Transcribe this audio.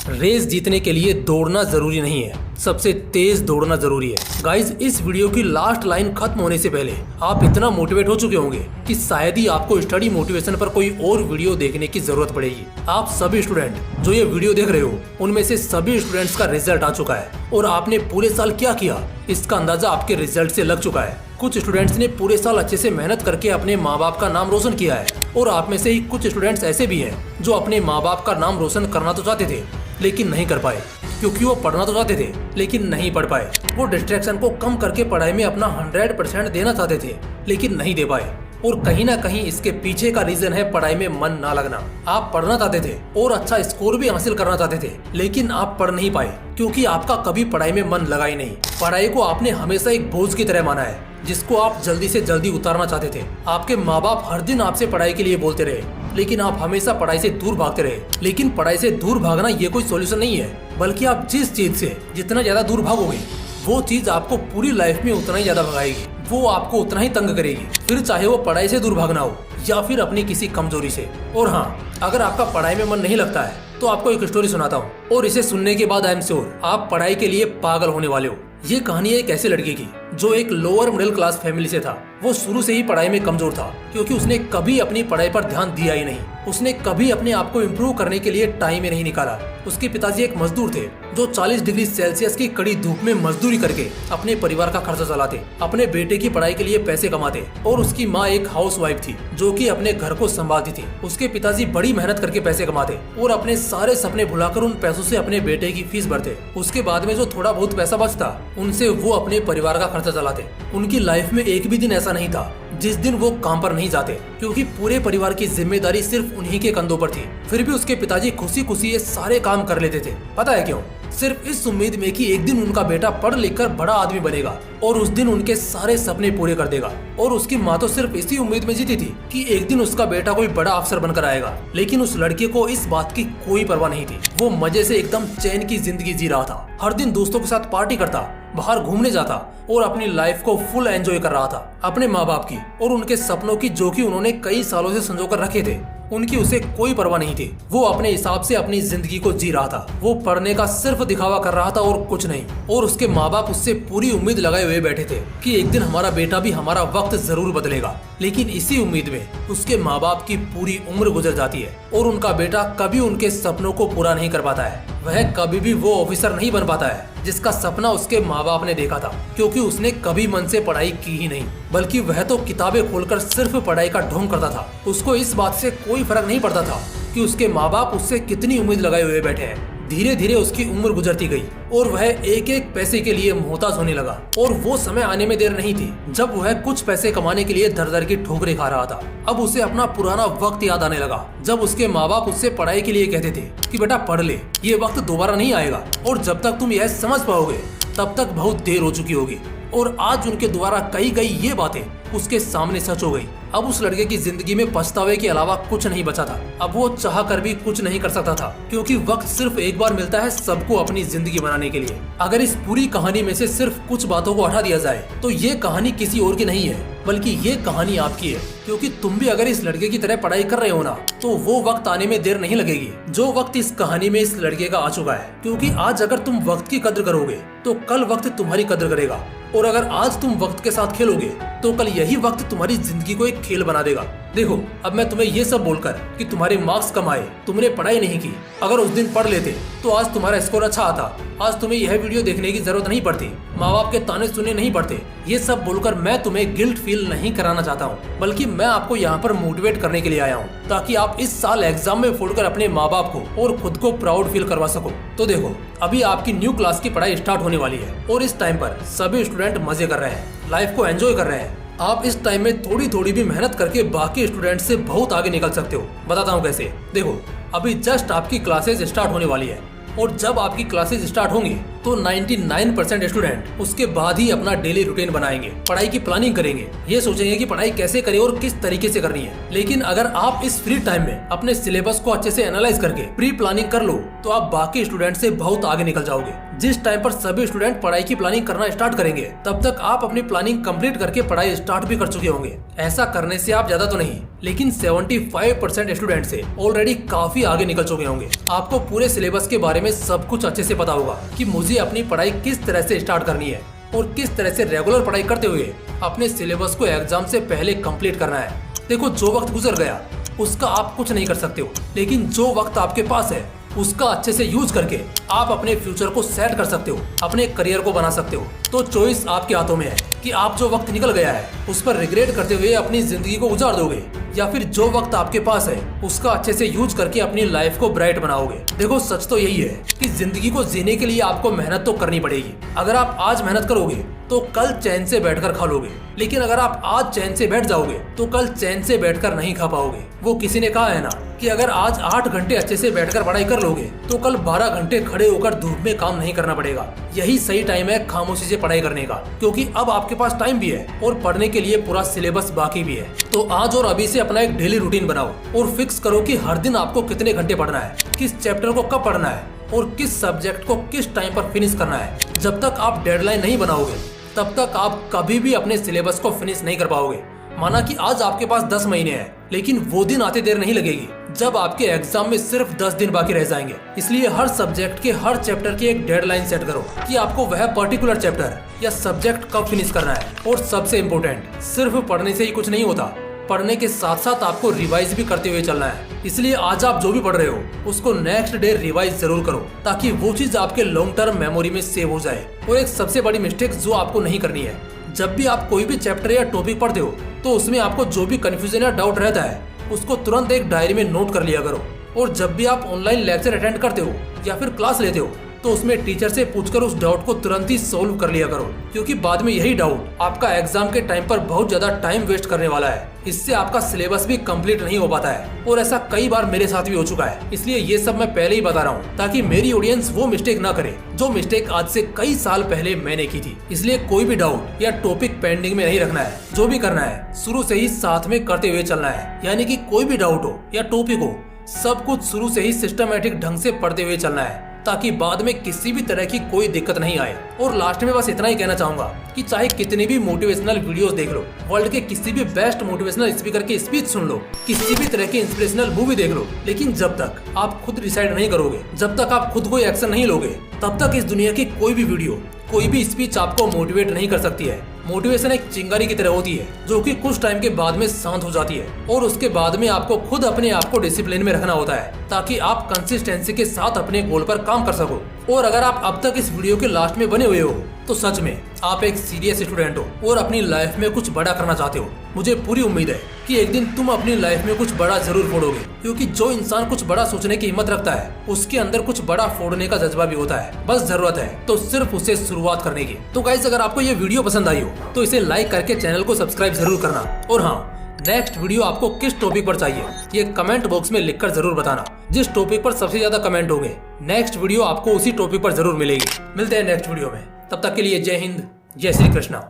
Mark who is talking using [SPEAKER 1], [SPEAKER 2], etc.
[SPEAKER 1] Race जीतने के लिए दौड़ना जरूरी नहीं है, सबसे तेज दौड़ना जरूरी है। गाइज, इस वीडियो की लास्ट लाइन खत्म होने से पहले आप इतना मोटिवेट हो चुके होंगे कि शायद ही आपको स्टडी मोटिवेशन पर कोई और वीडियो देखने की जरूरत पड़ेगी। आप सभी स्टूडेंट जो ये वीडियो देख रहे हो, उनमें से सभी स्टूडेंट्स का रिजल्ट आ चुका है और आपने पूरे साल क्या किया इसका अंदाजा आपके रिजल्ट से लग चुका है। कुछ स्टूडेंट्स ने पूरे साल अच्छे से मेहनत करके अपने माँ बाप का नाम रोशन किया है और आप में से ही कुछ स्टूडेंट्स ऐसे भी हैं जो अपने माँ बाप का नाम रोशन करना तो चाहते थे लेकिन नहीं कर पाए, क्योंकि वो पढ़ना तो चाहते थे लेकिन नहीं पढ़ पाए। वो डिस्ट्रैक्शन को कम करके पढ़ाई में अपना 100% देना चाहते थे लेकिन नहीं दे पाए। और कहीं ना कहीं इसके पीछे का रीजन है पढ़ाई में मन ना लगना। आप पढ़ना चाहते थे और अच्छा स्कोर भी हासिल करना चाहते थे लेकिन आप पढ़ नहीं पाए क्योंकि आपका कभी पढ़ाई में मन लगा ही नहीं। पढ़ाई को आपने हमेशा एक बोझ की तरह माना है जिसको आप जल्दी से जल्दी उतारना चाहते थे। आपके माँ बाप हर दिन आपसे पढ़ाई के लिए बोलते रहे लेकिन आप हमेशा पढ़ाई से दूर भागते रहे। लेकिन पढ़ाई से दूर भागना ये कोई सॉल्यूशन नहीं है, बल्कि आप जिस चीज से जितना ज्यादा दूर भागोगे वो चीज आपको पूरी लाइफ में उतना ही ज्यादा भगाएगी, वो आपको उतना ही तंग करेगी, फिर चाहे वो पढ़ाई से दूर भागना हो या फिर अपनी किसी कमजोरी से। और हाँ, अगर आपका पढ़ाई में मन नहीं लगता है तो आपको एक स्टोरी सुनाता हूँ और इसे सुनने के बाद आई एम श्योर आप पढ़ाई के लिए पागल होने वाले हो। ये कहानी है एक ऐसे लड़के की जो एक लोअर मिडिल क्लास फैमिली से था। वो शुरू से ही पढ़ाई में कमजोर था क्योंकि उसने कभी अपनी पढ़ाई पर ध्यान दिया ही नहीं। उसने कभी अपने आप को इम्प्रूव करने के लिए टाइम ही नहीं निकाला। उसके पिताजी एक मजदूर थे जो 40 डिग्री सेल्सियस की कड़ी धूप में मजदूरी करके अपने परिवार का खर्चा चलाते, अपने बेटे की पढ़ाई के लिए पैसे कमाते। और उसकी माँ एक हाउस वाइफ थी जो कि अपने घर को संभालती थी। उसके पिताजी बड़ी मेहनत करके पैसे कमाते और अपने सारे सपने भुलाकर उन पैसों से अपने बेटे की फीस भरते। उसके बाद में जो थोड़ा बहुत पैसा बचता उनसे वो अपने परिवार का खर्चा चलाते। उनकी लाइफ में एक भी दिन ऐसा नहीं था जिस दिन वो काम पर नहीं जाते, क्योंकि पूरे परिवार की जिम्मेदारी सिर्फ उन्हीं के कंधों पर थी। फिर भी उसके पिताजी खुशी खुशी ये सारे काम कर लेते थे। पता है क्यों? सिर्फ इस उम्मीद में कि एक दिन उनका बेटा पढ़ लिख कर बड़ा आदमी बनेगा और उस दिन उनके सारे सपने पूरे कर देगा। और उसकी माँ तो सिर्फ इसी उम्मीद में जीती थी कि एक दिन उसका बेटा कोई बड़ा अफसर बनकर आएगा। लेकिन उस लड़के को इस बात की कोई परवाह नहीं थी। वो मजे से एकदम चैन की जिंदगी जी रहा था। हर दिन दोस्तों के साथ पार्टी करता, बाहर घूमने जाता और अपनी लाइफ को फुल एंजॉय कर रहा था। अपने माँ बाप की और उनके सपनों की जो कि उन्होंने कई सालों से संजो कर रखे थे, उनकी उसे कोई परवाह नहीं थी। वो अपने हिसाब से अपनी जिंदगी को जी रहा था। वो पढ़ने का सिर्फ दिखावा कर रहा था और कुछ नहीं। और उसके माँ बाप उससे पूरी उम्मीद लगाए हुए बैठे थे कि एक दिन हमारा बेटा भी हमारा वक्त जरूर बदलेगा। लेकिन इसी उम्मीद में उसके माँ बाप की पूरी उम्र गुजर जाती है और उनका बेटा कभी उनके सपनों को पूरा नहीं कर पाता है। वह कभी भी वो ऑफिसर नहीं बन पाता है जिसका सपना उसके माँ बाप ने देखा था, क्योंकि उसने कभी मन से पढ़ाई की ही नहीं, बल्कि वह तो किताबें खोलकर सिर्फ पढ़ाई का ढोंग करता था। उसको इस बात से कोई फर्क नहीं पड़ता था कि उसके माँ बाप उससे कितनी उम्मीद लगाए हुए बैठे हैं। धीरे धीरे उसकी उम्र गुजरती गई और वह एक एक पैसे के लिए मोहताज होने लगा। और वो समय आने में देर नहीं थी जब वह कुछ पैसे कमाने के लिए दर दर की ठोकरें खा रहा था। अब उसे अपना पुराना वक्त याद आने लगा जब उसके माँ बाप उससे पढ़ाई के लिए कहते थे कि बेटा पढ़ ले, ये वक्त दोबारा नहीं आएगा और जब तक तुम यह समझ पाओगे तब तक बहुत देर हो चुकी होगी। और आज उनके द्वारा कही गई ये बातें उसके सामने सच हो गई। अब उस लड़के की जिंदगी में पछतावे के अलावा कुछ नहीं बचा था। अब वो चाह कर भी कुछ नहीं कर सकता था, क्योंकि वक्त सिर्फ एक बार मिलता है सबको अपनी जिंदगी बनाने के लिए। अगर इस पूरी कहानी में से सिर्फ कुछ बातों को हटा दिया जाए तो ये कहानी किसी और की नहीं है, बल्कि ये कहानी आपकी है। क्योंकि तुम भी अगर इस लड़के की तरह पढ़ाई कर रहे हो ना, तो वो वक्त आने में देर नहीं लगेगी जो वक्त इस कहानी में इस लड़के का आ चुका है। क्योंकि आज अगर तुम वक्त की कद्र करोगे तो कल वक्त तुम्हारी कद्र करेगा, और अगर आज तुम वक्त के साथ खेलोगे तो कल यही वक्त तुम्हारी जिंदगी को एक खेल बना देगा। देखो, अब मैं तुम्हें ये सब बोलकर कि तुम्हारे मार्क्स कम आए, तुमने पढ़ाई नहीं की, अगर उस दिन पढ़ लेते तो आज तुम्हारा स्कोर अच्छा आता, आज तुम्हें यह वीडियो देखने की जरूरत नहीं पड़ती, माँ बाप के ताने सुनने नहीं पड़ते। ये सब बोलकर मैं तुम्हें गिल्ट फील नहीं कराना चाहता हूँ, बल्कि मैं आपको यहाँ पर मोटिवेट करने के लिए आया हूँ ताकि आप इस साल एग्जाम में फोड़कर अपने माँ बाप को और खुद को प्राउड फील करवा सको। तो देखो, अभी आपकी न्यू क्लास की पढ़ाई स्टार्ट होने वाली है और इस टाइम पर सभी स्टूडेंट मजे कर रहे हैं, लाइफ को एंजॉय कर रहे हैं। आप इस टाइम में थोड़ी थोड़ी भी मेहनत करके बाकी स्टूडेंट से बहुत आगे निकल सकते हो। बताता हूँ कैसे। देखो, अभी जस्ट आपकी क्लासेज स्टार्ट होने वाली है और जब आपकी क्लासेज स्टार्ट होंगी तो 99% स्टूडेंट उसके बाद ही अपना डेली रूटीन बनाएंगे, पढ़ाई की प्लानिंग करेंगे, ये सोचेंगे कि पढ़ाई कैसे करें और किस तरीके से करनी है। लेकिन अगर आप इस फ्री टाइम में अपने सिलेबस को अच्छे से एनालाइज करके प्री प्लानिंग कर लो तो आप बाकी स्टूडेंट से बहुत आगे निकल जाओगे। जिस टाइम पर सभी स्टूडेंट पढ़ाई की प्लानिंग करना स्टार्ट करेंगे तब तक आप अपनी प्लानिंग कंप्लीट करके पढ़ाई स्टार्ट भी कर चुके होंगे। ऐसा करने से आप ज्यादा तो नहीं लेकिन 75% स्टूडेंट से ऑलरेडी काफी आगे निकल चुके होंगे। आपको पूरे सिलेबस के बारे में सब कुछ अच्छे से पता होगा कि मुझे अपनी पढ़ाई किस तरह से स्टार्ट करनी है और किस तरह से रेगुलर पढ़ाई करते हुए अपने सिलेबस को एग्जाम से पहले कंप्लीट करना है। देखो, जो वक्त गुजर गया उसका आप कुछ नहीं कर सकते हो, लेकिन जो वक्त आपके पास है उसका अच्छे से यूज करके आप अपने फ्यूचर को सेट कर सकते हो, अपने करियर को बना सकते हो। तो चॉइस आपके हाथों में है कि आप जो वक्त निकल गया है उस पर रिग्रेट करते हुए अपनी जिंदगी को गुजार दोगे या फिर जो वक्त आपके पास है उसका अच्छे से यूज करके अपनी लाइफ को ब्राइट बनाओगे। देखो, सच तो यही है कि जिंदगी को जीने के लिए आपको मेहनत तो करनी पड़ेगी। अगर आप आज मेहनत करोगे तो कल चैन से बैठकर खा लोगे, लेकिन अगर आप आज चैन से बैठ जाओगे तो कल चैन से बैठकर नहीं खा पाओगे। वो किसी ने कहा है ना कि अगर आज 8 घंटे अच्छे से बैठकर पढ़ाई कर लोगे तो कल 12 घंटे खड़े होकर धूप में काम नहीं करना पड़ेगा। यही सही टाइम है खामोशी से पढ़ाई करने का, क्योंकि अब आपके पास टाइम भी है और पढ़ने के लिए पूरा सिलेबस बाकी भी है। तो आज और अभी से अपना एक डेली रूटीन बनाओ और फिक्स करो कि हर दिन आपको कितने घंटे पढ़ना है, किस चैप्टर को कब पढ़ना है और किस सब्जेक्ट को किस टाइम पर फिनिश करना है। जब तक आप डेडलाइन नहीं बनाओगे तब तक आप कभी भी अपने सिलेबस को फिनिश नहीं कर पाओगे। माना कि आज आपके पास 10 महीने हैं, लेकिन वो दिन आते देर नहीं लगेगी जब आपके एग्जाम में सिर्फ 10 दिन बाकी रह जाएंगे। इसलिए हर सब्जेक्ट के हर चैप्टर की एक डेडलाइन सेट करो कि आपको वह पर्टिकुलर चैप्टर या सब्जेक्ट कब फिनिश करना है। और सबसे इम्पोर्टेंट, सिर्फ पढ़ने से ही कुछ नहीं होता, पढ़ने के साथ साथ आपको रिवाइज भी करते हुए चलना है। इसलिए आज आप जो भी पढ़ रहे हो उसको नेक्स्ट डे रिवाइज जरूर करो ताकि वो चीज आपके लॉन्ग टर्म मेमोरी में सेव हो जाए। और एक सबसे बड़ी मिस्टेक जो आपको नहीं करनी है, जब भी आप कोई भी चैप्टर या टॉपिक पढ़ते हो तो उसमें आपको जो भी कंफ्यूजन या डाउट रहता है उसको तुरंत एक डायरी में नोट कर लिया करो। और जब भी आप ऑनलाइन लेक्चर अटेंड करते हो या फिर क्लास लेते हो तो उसमें टीचर से पूछकर उस डाउट को तुरंत ही सोल्व कर लिया करो, क्योंकि बाद में यही डाउट आपका एग्जाम के टाइम पर बहुत ज्यादा टाइम वेस्ट करने वाला है। इससे आपका सिलेबस भी कंप्लीट नहीं हो पाता है और ऐसा कई बार मेरे साथ भी हो चुका है। इसलिए ये सब मैं पहले ही बता रहा हूँ ताकि मेरी ऑडियंस वो मिस्टेक ना करे जो मिस्टेक आज से कई साल पहले मैंने की थी। इसलिए कोई भी डाउट या टॉपिक पेंडिंग में नहीं रखना है, जो भी करना है शुरू से ही साथ में करते हुए चलना है। यानी कि कोई भी डाउट हो या टॉपिक हो, सब कुछ शुरू से ही सिस्टमैटिक ढंग से पढ़ते हुए चलना है ताकि बाद में किसी भी तरह की कोई दिक्कत नहीं आए। और लास्ट में बस इतना ही कहना चाहूंगा कि चाहे कितनी भी मोटिवेशनल वीडियोस देख लो, वर्ल्ड के किसी भी बेस्ट मोटिवेशनल स्पीकर की स्पीच सुन लो, किसी भी तरह की इंस्पिरेशनल मूवी देख लो, लेकिन जब तक आप खुद डिसाइड नहीं करोगे, जब तक आप खुद कोई एक्शन नहीं लोगे, तब तक इस दुनिया की कोई भी वीडियो, कोई भी स्पीच आपको मोटिवेट नहीं कर सकती है। मोटिवेशन एक चिंगारी की तरह होती है जो कि कुछ टाइम के बाद में शांत हो जाती है और उसके बाद में आपको खुद अपने आप को डिसिप्लिन में रखना होता है ताकि आप कंसिस्टेंसी के साथ अपने गोल पर काम कर सको। और अगर आप अब तक इस वीडियो के लास्ट में बने हुए हो तो सच में आप एक सीरियस स्टूडेंट हो और अपनी लाइफ में कुछ बड़ा करना चाहते हो। मुझे पूरी उम्मीद है कि एक दिन तुम अपनी लाइफ में कुछ बड़ा जरूर फोड़ोगे, क्योंकि जो इंसान कुछ बड़ा सोचने की हिम्मत रखता है उसके अंदर कुछ बड़ा फोड़ने का जज्बा भी होता है। बस जरूरत है तो सिर्फ उसे शुरुआत करने की। तो गाइस, अगर आपको ये वीडियो पसंद आई हो तो इसे लाइक करके चैनल को सब्सक्राइब जरूर करना। और हाँ, नेक्स्ट वीडियो आपको किस टॉपिक पर चाहिए ये कमेंट बॉक्स में लिखकर जरूर बताना। जिस टॉपिक पर सबसे ज्यादा कमेंट होंगे नेक्स्ट वीडियो आपको उसी टॉपिक पर जरूर मिलेगी। मिलते हैं नेक्स्ट वीडियो में, तब तक के लिए जय हिंद, जय श्री कृष्णा।